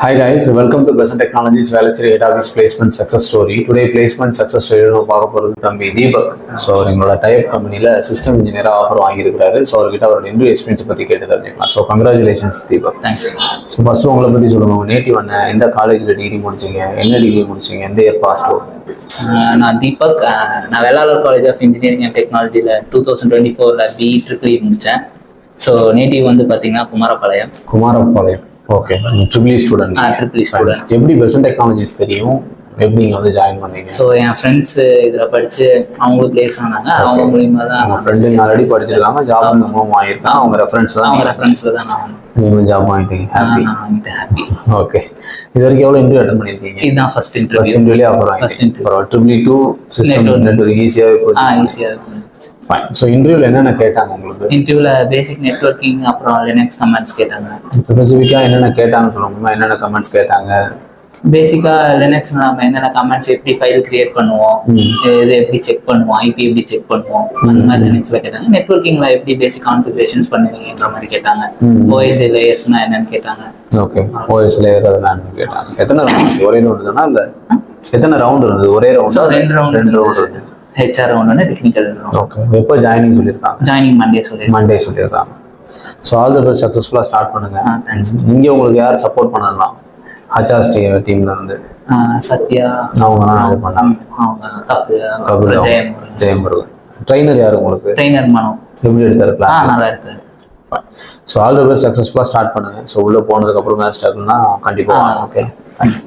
Hi guys, welcome to Besant Technologies Valachari Head Office Placement Success Story. Today placement success story பார்க்க போகிறது தம்பி Deepak. So எங்களோட type கம்பெனியில் system இன்ஜினியராக offer வாங்கியிருக்காரு. ஸோ அவர்கிட்ட அவரோட இன்டர்வியூ எக்ஸ்பீரியன்ஸ் பற்றி கேட்டு தெரிஞ்சுக்கலாம். So congratulations Deepak. Thank you. So first உங்களை பற்றி சொல்லுங்கள். உங்கள் நேட்டிவ் என்ன, எந்த காலேஜில் டிகிரி முடிச்சிங்க, என்ன டிகிரி முடிச்சிங்க, எந்த இயர் பாஸ் அவுட்? நான் தீபக். நான் வெள்ளாளர் காலேஜ் ஆஃப் இன்ஜினியரிங் அண்ட் டெக்னாலஜியில் 2024 BE முடித்தேன். ஸோ நேட்டிவ் வந்து பார்த்தீங்கன்னா Kumarapalayam. Okay, triple E student. எப்படி பெசன்ட் டெக்னாலஜிஸ் தெரியும், எப்படி நீங்கள் வந்து ஜாயின் பண்ணீங்க? ஸோ என் ஃப்ரெண்ட்ஸ் இதில் படித்து அவங்களுக்கு பிளேஸ் ஆனாங்க. அவங்க மூலியமாக தான் அவங்க ஃப்ரெண்டு ஆல்ரெடி படிச்சிருக்காங்க, ஜாப் மூவ் ஆகியிருக்காங்க. அவங்க ரெஃபரன்ஸில் தான் நான் நீங்களும் ஜாப் வாங்கிட்டீங்க. ஹாப்பி. ஓகே, இது வரைக்கும் எவ்வளோ இன்டர்வியூ அட்டன் பண்ணியிருக்கீங்க? இதுதான் ஃபர்ஸ்ட் இன்டர்வியூலே அப்புறம் ட்ரிபிள் இ 2 சிஸ்டம் நெட்வொர்க் ஈஸியாக ஃபைன். ஸோ இன்டர்வியூவில் என்னென்ன கேட்டாங்க உங்களுக்கு? இன்டர்வியூவில் பேசிக் நெட்வொர்க்கிங் அப்புறம் லினக்ஸ் கமெண்ட்ஸ் கேட்டாங்க. ஸ்பெசிஃபிக்காக என்னென்ன கேட்டாங்கன்னு சொல்லுவோமா? என்னென்ன கமெண்ட்ஸ் கேட்டாங்க? பேசிக்காக லினக்ஸ் நம்ம என்னென்ன கமெண்ட்ஸ், எப்படி ஃபைல் கிரியேட் பண்ணுவோம், இது எப்படி செக் பண்ணுவோம், ஐபி எப்படி செக் பண்ணுவோம், அந்த மாதிரி லினக்ஸில் கேட்டாங்க. நெட்வொர்க்கிங்கில் எப்படி பேசிக் கான்ஃபிகரேஷன்ஸ் பண்ணுவீங்கன்ற மாதிரி கேட்டாங்க. ஓஎஸ் லேயர்ஸ்னா என்னன்னு கேட்டாங்க. ஓகே, ஓஎஸ் லேயர் அதெல்லாம் கேட்டாங்க. எத்தனை ரவுண்ட்? ஒரே ரவுண்டு தானா இல்லை எத்தனை ரவுண்ட் இருந்தது? ஒரே ரவுண்ட். ரெண்டு ரவுண்ட் இருந்தது. HR round, technical round. Okay, எப்போ ஜாயினிங் சொல்லியிருக்காங்க? ஜாயினிங் மண்டே சொல்லியிருக்காங்க. ஸோ ஆல் தி பெஸ்ட், சக்ஸஸ்ஃபுல்லாக ஸ்டார்ட் பண்ணுங்க. தேங்க்ஸ். இங்கே உங்களுக்கு யார் சப்போர்ட் பண்ணலாம்? HR டீம்ல இருந்து சத்யா அவங்கலாம் இது பண்ணாங்க. அவங்க ஜெயமுருகன். ட்ரைனர் யார் உங்களுக்கு? ட்ரைனர் மனோ. எப்படி எடுத்தாருங்களா? நல்லா எடுத்தாரு. ஸோ ஆல் தி பெஸ்ட், சக்ஸஸ்ஃபுல்லாக ஸ்டார்ட் பண்ணுங்க. ஸோ உள்ளே போனதுக்கு அப்புறம் மேட்ச் ஸ்டார்ட்னா கண்டிப்பாக. Okay, thanks.